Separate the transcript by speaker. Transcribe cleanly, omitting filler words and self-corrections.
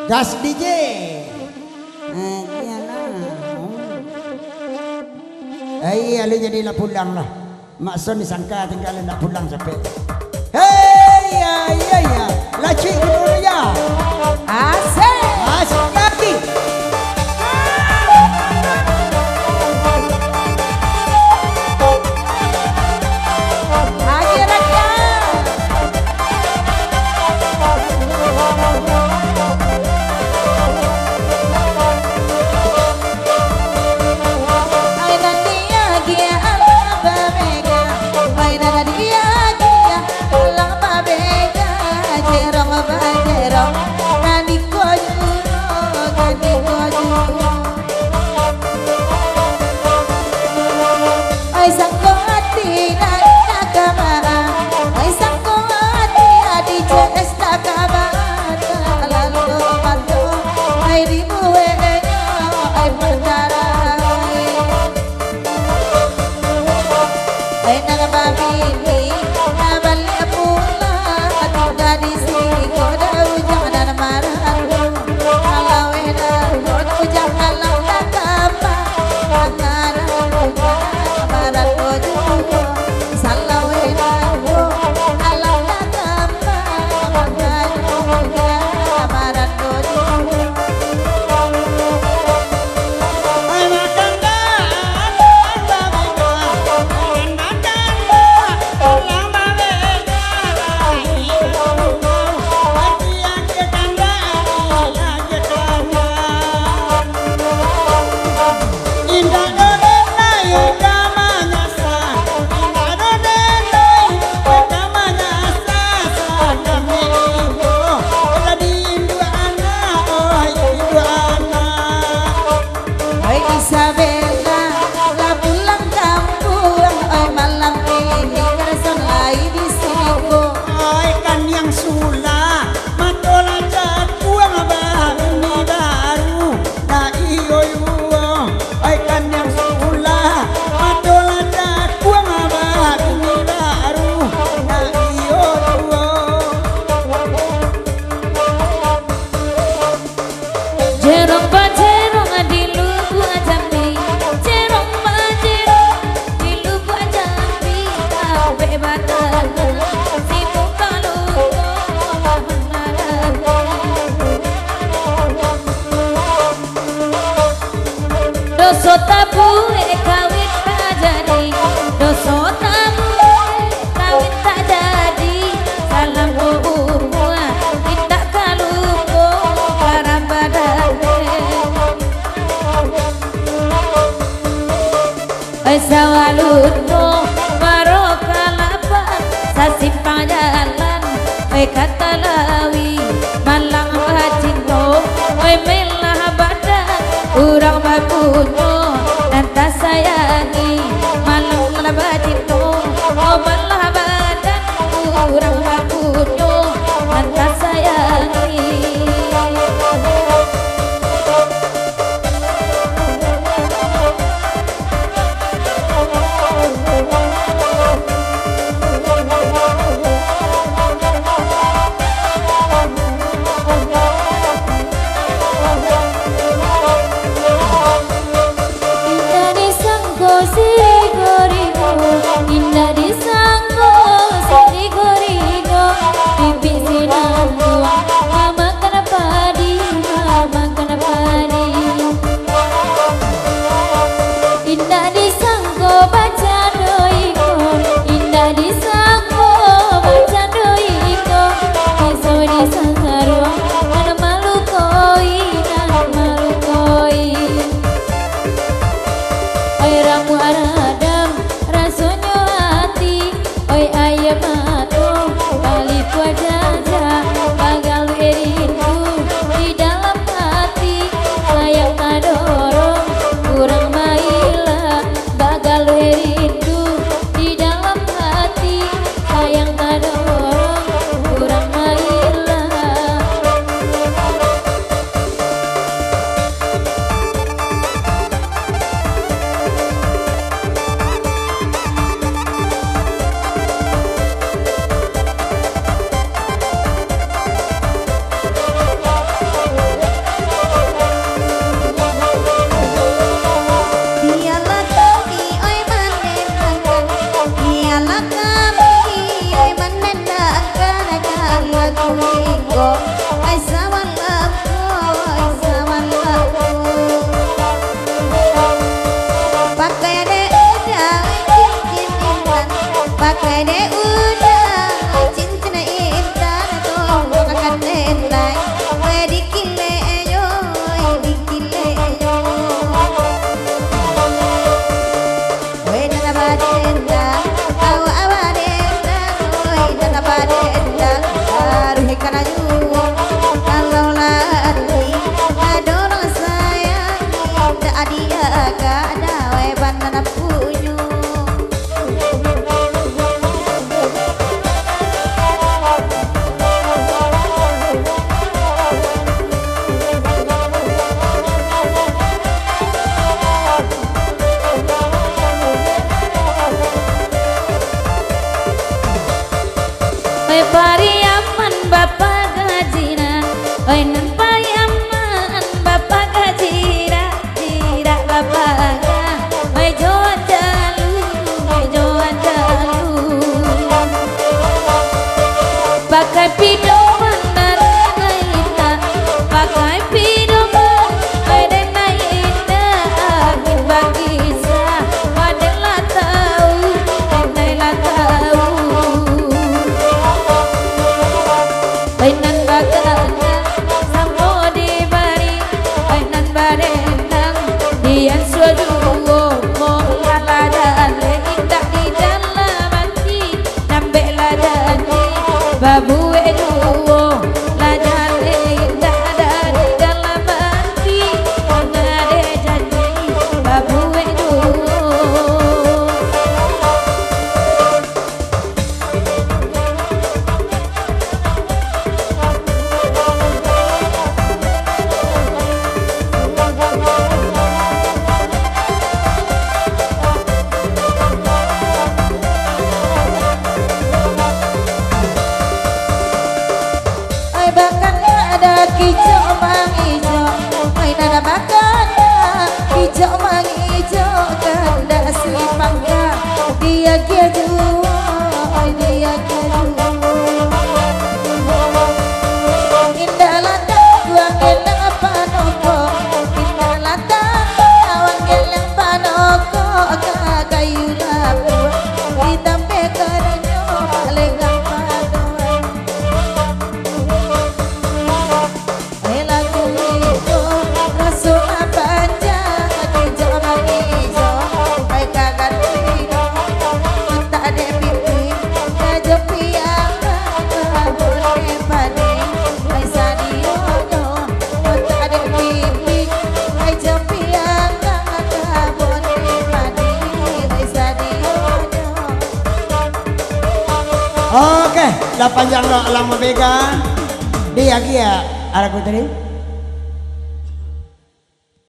Speaker 1: Gas DJ. Iya, lu jadi lah pulang lah. Maksud disangka tinggal nak pulang sampai. Hei, ya. Laci dulu ya.
Speaker 2: Asik.
Speaker 1: Asik lagi.
Speaker 2: Doso tabu kawin tak jadi, doso tabu kawin tak jadi. Salam buah tidak kalupo para badane. Sawaluto barokalapa sasimpang jalan, kata lawi malang bacinto, melah badan urang bakunyo nanta sayangi malang bacinto, melah badan urang bakunyo nanta sayangi. oi pariaman bapak gajina oi nan pariaman bapak gajira jira bapak oi joan jalu pakai pidoman naita pakai pidoman oi naita angin bagisa padahal tahu nailah tahu Ainan bakana sampo di bari Ainan barendang dian suadugo mo aladan indah di dalam hati nambe ladani babu eduo ladan indah ada di dalam hati ngade janji babu eduo bahkan ada hijau mang hijau main ada bahkan hijau mang hijau kanda si pangga dia keju dia keju indah lata wangelang panoko indah lata wangelang panoko kakayu lapu ditampe karenyo legang padoan
Speaker 1: Oke, lah panjang lo alam bega. Dia kia, araku tadi.